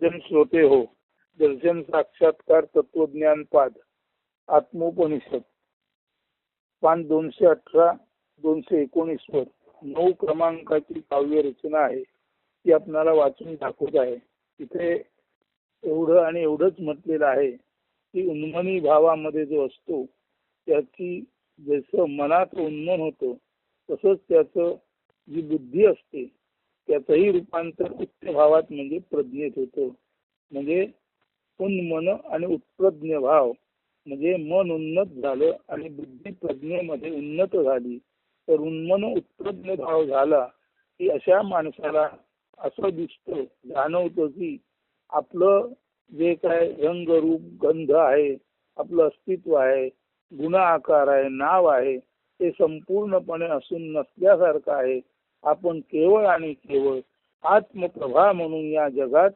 जन श्रोते हो. दर्शन साक्षात्कार तत्वज्ञान पाद आत्मोपनिषद पान 218 219 वर 9 क्रमांकाची काव्य रचना आहे ती आपणाला वाचून दाखवत आहे. तिथे एवढं आणि एवढंच म्हटलेलं आहे की उन्मनी भावामध्ये जो असतो त्याची जसं मनात उन्मन होतं तसंच त्याचं जी बुद्धी असते त्याचंही रूपांतर उच्च भावात म्हणजे प्रज्ञेत होतं. म्हणजे उन्मन आणि उत्प्रज्ञ भाव म्हणजे मन उन्नत झालं आणि बुद्धी प्रज्ञेमध्ये उन्नत झाली तर उन्मन उत्प्रज्ञ भाव झाला की अशा माणसाला असं दिसतं जाणवतं की आपलं जे काय रंग रूप गंध आहे, आपलं अस्तित्व आहे, गुण आकार आहे, नाव आहे, ते संपूर्णपणे असून नसल्यासारखं आहे. आपण केवळ आणि केवळ आत्मप्रभा म्हणून या जगात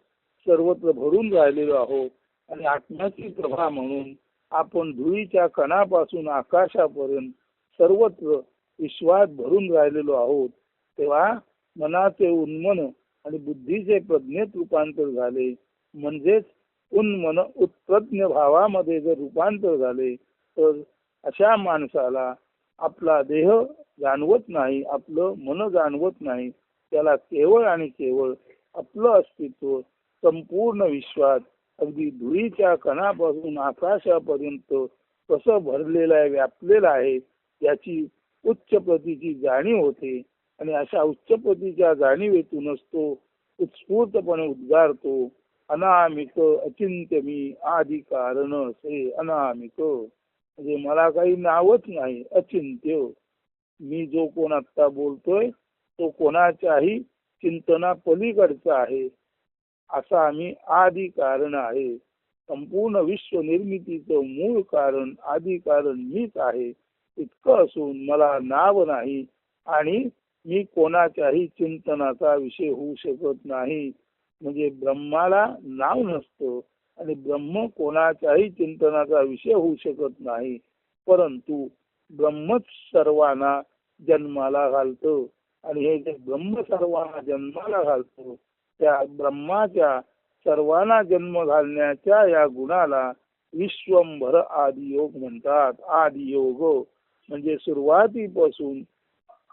सर्वत्र भरून राहिलेलो आहोत आणि आत्म्याची प्रभा म्हणून आपण धुळीच्या कणापासून आकाशापर्यंत सर्वत्र विश्वात भरून राहिलेलो आहोत. तेव्हा मनाचे उन्मन आणि बुद्धीचे प्रज्ञेत रूपांतर झाले म्हणजेच उन्मन उत्प्रज्ञ भावामध्ये जर रूपांतर झाले तर अशा माणसाला आपला देह जाणवत नाही, आपलं मन जाणवत नाही. त्याला केवळ आणि केवळ आपलं अस्तित्व संपूर्ण विश्वात अगदी धुळीच्या कणापासून आकाशापर्यंत कसं भरलेलं आहे, व्यापलेलं आहे याची उच्च प्रतीची जाणीव होते आणि अशा उच्च प्रतीच्या जाणीवेतूनच तो उत्स्फूर्तपणे उद्गारतो, अनामिक अचिंत्य मी आदि कारण से अनामिक. म्हणजे मला काही नावच नाही, अचिंत्य. मी जो कोण आता बोलतोय तो कोणाच्याही चिंतना पलीकडचा आहे असा आम्ही आदि कारण आहे. संपूर्ण विश्व निर्मितीचं मूळ कारण आदि कारण मीच आहे. इतकं असून मला नाव नाही आणि मी कोणाच्याही चिंतनाचा विषय होऊ शकत नाही. म्हणजे ब्रह्माला नाव नसतं आणि ब्रह्म कोणाच्याही चिंतनाचा विषय होऊ शकत नाही. परंतु ब्रह्मच सर्वांना जन्माला घालतं आणि हे जे ब्रह्म सर्वांना जन्माला घालतो त्या ब्रह्माच्या सर्वांना जन्म घालण्याच्या या गुणाला विश्वंभर आदियोग म्हणतात. आदियोग म्हणजे सुरुवातीपासून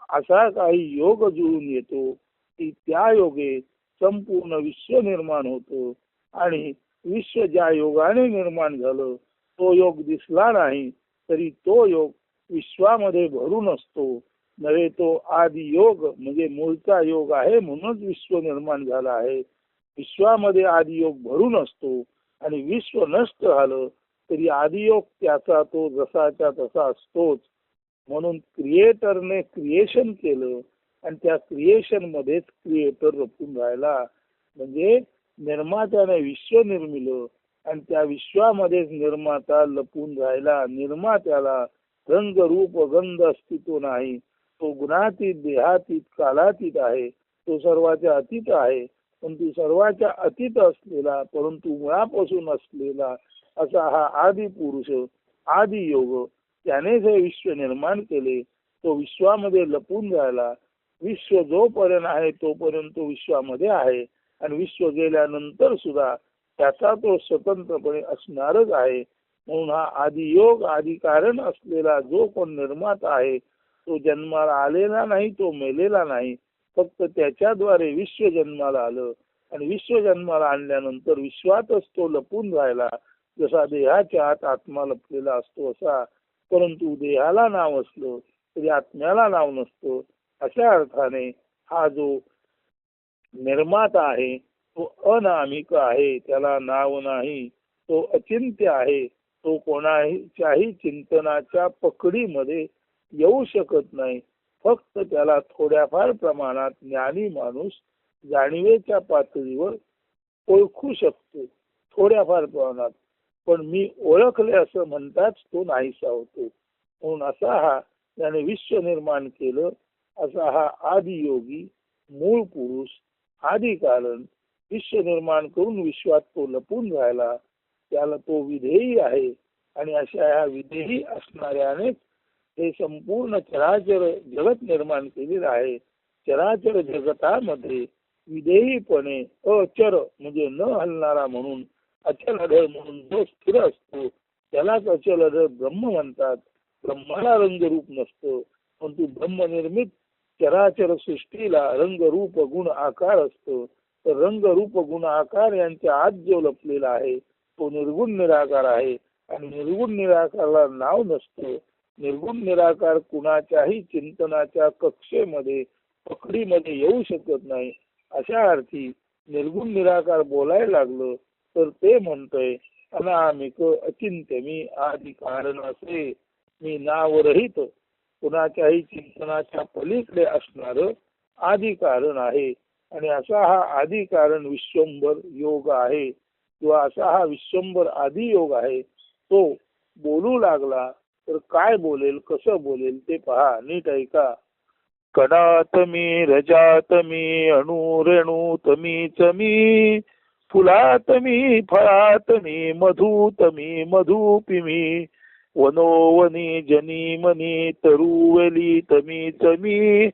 असा काही योग जुळून येतो की त्या योगे संपूर्ण विश्व निर्माण होतं आणि विश्व ज्या योगाने निर्माण झालं तो योग दिसला नाही तरी तो योग विश्वामध्ये भरून असतो. नव्हे तो आदि योग म्हणजे मूळचा योग आहे म्हणूनच विश्व निर्माण झालं आहे. विश्वामध्ये आदियोग भरून असतो आणि विश्व नष्ट झालं तरी आदियोग त्याचा तो जसाच्या तसा असतोच. म्हणून क्रिएटरने क्रिएशन केलं आणि त्या क्रिएशन मध्येच क्रिएटर लपून राहिला. म्हणजे निर्मात्याने विश्व निर्मिलं आणि त्या विश्वामध्येच निर्माता लपून राहिला. निर्मात्याला रंग रूप गंध अस्तित्व नाही. तो गुणातीत देहातीत कालातीत आहे. तो सर्वाच्या अतीत आहे. परंतु सर्वाच्या अतीत असलेला परंतु मुळापासून असलेला असा हा आदि पुरुष आदि योग त्यानेच हे विश्व निर्माण केले. तो विश्वामध्ये लपून राहिला. विश्व जोपर्यंत आहे तोपर्यंत तो विश्वामध्ये आहे आणि विश्व गेल्यानंतर सुद्धा त्याचा तो स्वतंत्रपणे असणारच आहे. म्हणून हा आदियोग आदि कारण असलेला जो कोण निर्माता आहे तो जन्माला आलेला नाही, तो मेलेला नाही. फक्त त्याच्याद्वारे विश्व जन्माला आलं आणि विश्व जन्माला आणल्यानंतर विश्वातच तो लपून राहिला. जसा देहाच्या आत आत्मा लपलेला असतो असा. परंतु देहाला नाव असलं तरी आत्म्याला नाव नसतं. अशा अर्थाने हा जो निर्माता आहे तो अनामिक आहे, त्याला नाव नाही. तो अचिंत्य आहे. तो कोणाच्याही चिंतनाच्या पकडीमध्ये येऊ शकत नाही. फक्त त्याला थोड्याफार प्रमाणात ज्ञानी माणूस जाणीवेच्या पातळीवर ओळखू शकतो, थोड्याफार प्रमाणात. पण मी ओळखले असं म्हणताच तो नाहीसा होतो. म्हणून असा हा त्याने विश्व निर्माण केलं असा हा आदियोगी मूळ पुरुष आदि कारण विश्व निर्माण करून विश्वात तो लपून राहिला. त्याला तो विधेयी आहे आणि अशा ह्या विधेयी असणाऱ्यानेच हे संपूर्ण चराचर जगत निर्माण केलेलं आहे. चराचर जगतामध्ये विधेयीपणे अचर म्हणजे न हलणारा म्हणून, अचलधर म्हणून जो स्थिर असतो त्यालाच अचलधर ब्रह्म म्हणतात. ब्रह्माला रंगरूप नसतं, परंतु ब्रह्मनिर्मित चराचर सृष्टीला रंगरूप गुण आकार असतो. तर रंगरूप गुण आकार यांच्या आत जो लपलेला आहे तो निर्गुण निराकार आहे. आणि निर्गुण निराकाराला नाव नसतं. निर्गुण निराकार कुणाच्याही चिंतनाच्या कक्षेमध्ये पकडीमध्ये येऊ शकत नाही. अशा अर्थी निर्गुण निराकार बोलायला लागलं तर ते म्हणतंय अनामिक अचिंत्य मी आदि कारण असे. मी नावरहित कुणाच्याही चिंतनाच्या पलीकडे असणार आदि कारण आहे. आणि असा हा आदि कारण विश्वंभर योग आहे, किंवा असा हा विश्वंभर आदि योग आहे. तो बोलू लागला तर काय बोलेल, कसं बोलेल ते पहा, नीट ऐका. कणात मी रजात मी अणुरेणूत मीच मी, फुलात मी फळात मी मधुत मी मधुपी मी, वनोवनी जनी मनी तरुवेली तमीच मी,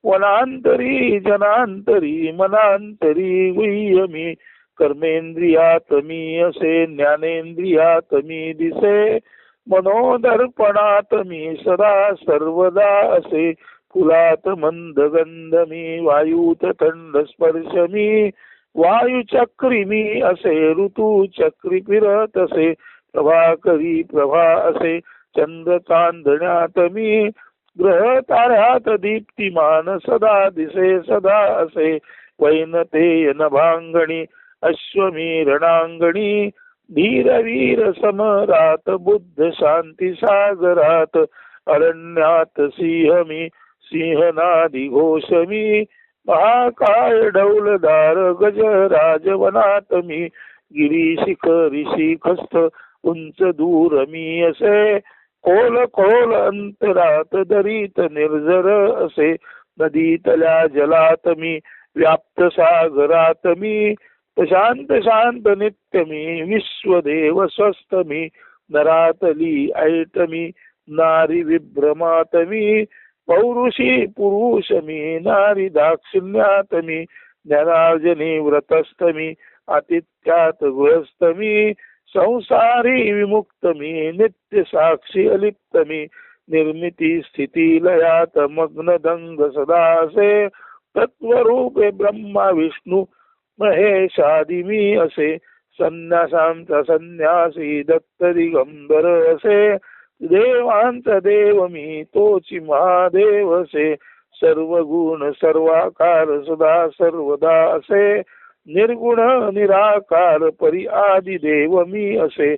वनांतरी जनांतरी मनांतरी गुह्य मी, कर्मेंद्रियात मी असे ज्ञानेंद्रियात मी दिसे, मनोदर्पणात मी सदा सर्वदा असे, फुलात मंद गंध मी वायूत थंड स्पर्श मी, वायुचक्री मी असे ऋतू चक्री फिरत असे, प्रभाकरी प्रभा असे चंद्र चांदण्यात मी, ग्रह ताऱ्यात दीप्तिमान सदा दिसे सदा असे, वैनते नभांगणी अश्वमी रणांगणी, धीरवीर समरात बुद्ध शांती सागरात, अरण्यात सिंह मी सिंहनादी घोष मी, महाकाय डौलदार गजराज वनात मी, गिरी शिखरी शिखस्त उंच दूर मी असे, खोल खोल अंतरात दरीत निर्जर असे, नदीतल्या जलात मी व्याप्त सागरात मी, शांत शांत नित्य मी विश्वदेव स्वस्थ मी, नरातली ऐट मी नारी विभ्रमात मी, पौरुषी पुरुष मी नारी दाक्षिण्यात मी, ज्ञानार्जनी व्रतस्थ मी आतिथ्यात गृहस्थ मी, संसारी विमुक्त मी नित्य साक्षी अलिप्त मी, निर्मिती स्थिती लयात मग्न दंग सदा असे, तत्वरूपे ब्रह्मा विष्णू महेशादी मी असे, संन्यासांचा संन्यासी दत्त दिगंबर असे, देवांचा देव मी तोची महादेव असे, सर्व गुण सर्वाकार सदा सर्वदा असे, निर्गुण निराकार परी आदि देव मी असे,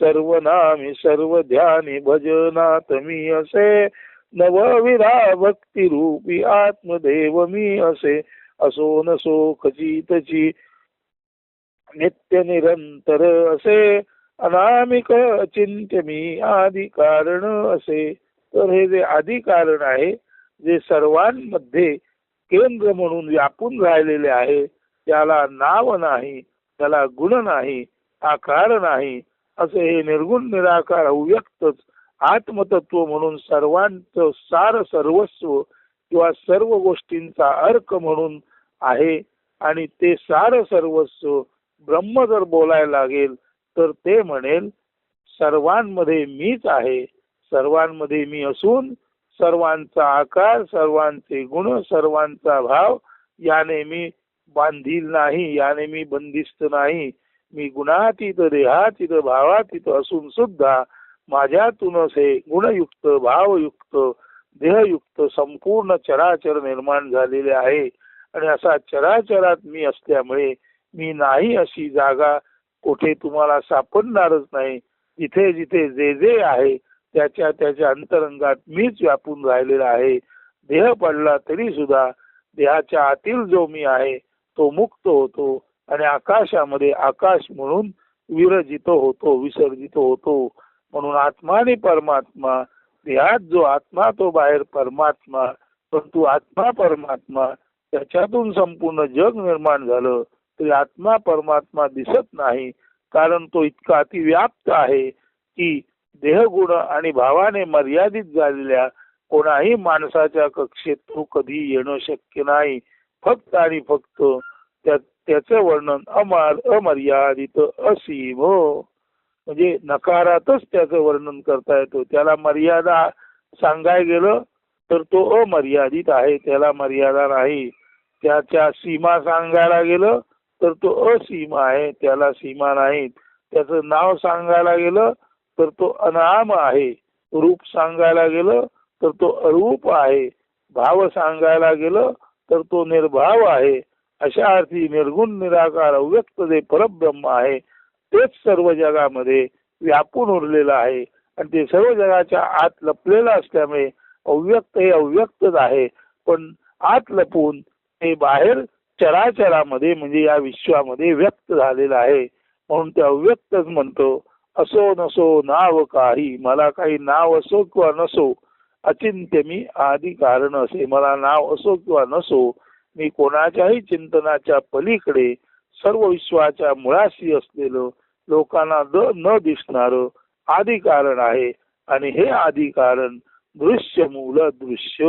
सर्वनामी सर्व ध्यानी भजनात मी असे, नवविधा भक्ती रूपी आत्मदेव मी असे, असो नसो खचितची नित्य निरंतर असे, अनामिक अचिंत्य मी आदि कारण असे. तर हे जे आदि कारण आहे, जे सर्वांमध्ये केंद्र म्हणून व्यापून राहिलेले आहे, त्याला नाव नाही, त्याला गुण नाही, आकार नाही, असे हे निर्गुण निराकार अव्यक्तच आत्मतत्व म्हणून सर्वांचं सार सर्वस्व किंवा सर्व गोष्टींचा अर्क म्हणून आहे. आणि ते सार सर्वस्व ब्रह्म जर बोलायला लागेल तर ते म्हणेल सर्वांमध्ये मीच आहे, सर्वांमध्ये मी असून सर्वांचा आकार, सर्वांचे गुण, सर्वांचा भाव याने मी बांधील नाही, याने मी बंदिस्त नाही. मी गुणातीत देहातीत भावातीत असून सुद्धा माझ्यातूनच हे गुणयुक्त भावयुक्त देहयुक्त संपूर्ण चराचर निर्माण झालेले आहे. आणि असा चराचरात मी असल्यामुळे मी नाही अशी जागा कुठे तुम्हाला सापडणारच नाही. जिथे जिथे जे जे आहे त्याच्या त्याच्या अंतरंगात मीच व्यापून राहिलेला आहे. देह पडला तरी सुद्धा देहाच्या आतील जो मी आहे तो मुक्त होतो आणि आकाशामध्ये आकाश म्हणून विरजित होतो, विसर्जित होतो. म्हणून आत्मा आणि परमात्मा, देहात जो आत्मा तो बाहेर परमात्मा, परंतु आत्मा परमात्मा त्याच्यातून संपूर्ण जग निर्माण झालं तरी आत्मा परमात्मा दिसत नाही. कारण तो इतका अतिव्याप्त आहे की देहगुण आणि भावाने मर्यादित झालेल्या कोणाही माणसाच्या कक्षेत तो कधी येणं शक्य नाही. फक्त आणि फक्त त्याचं वर्णन अमर्यादित असीम, म्हणजे नकारातच त्याचं वर्णन करता येतो. त्याला मर्यादा सांगाय गेलं तर तो अमर्यादित आहे, त्याला मर्यादा नाही. त्याच्या सीमा सांगायला गेलं तर तो असीम आहे, त्याला सीमा नाहीत. त्याचं नाव सांगायला गेलं तर तो अनाम आहे. रूप सांगायला गेलं तर तो अरूप आहे. भाव सांगायला गेलं तर तो निर्भाव आहे. अशा अर्थी निर्गुण निराकार अव्यक्त जे परब्रह्म आहे तेच सर्व जगामध्ये व्यापून उरलेलं आहे आणि ते सर्व जगाच्या आत लपलेलं असल्यामुळे अव्यक्त हे अव्यक्तच आहे, पण आत लपून ते बाहेर चराचरामध्ये म्हणजे या विश्वामध्ये व्यक्त झालेलं आहे. म्हणून ते अव्यक्तच म्हणतो. असो नसो नाव काही, मला काही नाव असो किंवा नसो, अचिंत्य मी आदी कारण असे. मला नाव असो किंवा नसो, मी कोणाच्याही चिंतनाच्या पलीकडे सर्व विश्वाच्या मुळाशी असलेलं, लोकांना न दिसणार आदी कारण आहे. आणि हे आदी कारण दृश्य मूल दृश्य,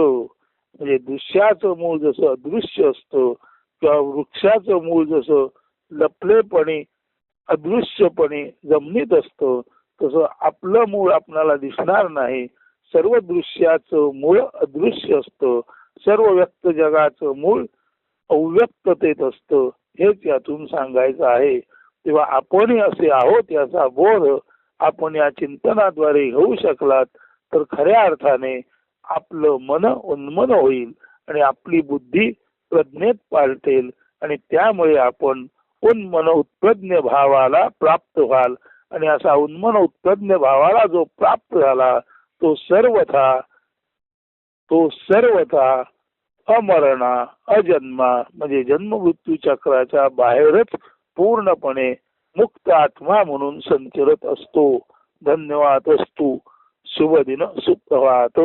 म्हणजे दृश्याचं मूळ जसं अदृश्य असतं किंवा वृक्षाचं मूळ जसं लपलेपणे अदृश्यपणे जमिनीत असतं, तसं आपलं मूळ आपणाला दिसणार नाही. सर्व दृश्याचं मूळ अदृश्य असतं, सर्व व्यक्त जगाचं मूळ अव्यक्ततेत असतं. हेच यातून सांगायचं आहे. तेव्हा आपण असे आहोत याचा बोध आपण या चिंतनाद्वारे घेऊ शकलात तर खऱ्या अर्थाने आपलं मन उन्मन होईल आणि आपली बुद्धी प्रज्ञेत पालटेल आणि त्यामुळे आपण उन्मन उत्प्रज्ञ भावाला प्राप्त व्हाल. आणि असा उन्मन उत्प्रज्ञ भावाला जो प्राप्त झाला तो सर्वथा अमरणा अजन्मा, म्हणजे जन्म मृत्यू चक्राच्या बाहेरच पूर्णपणे मुक्त आत्मा म्हणून संचरत असतो. धन्यवाद असतो. शुभ दिन सुप्रभात.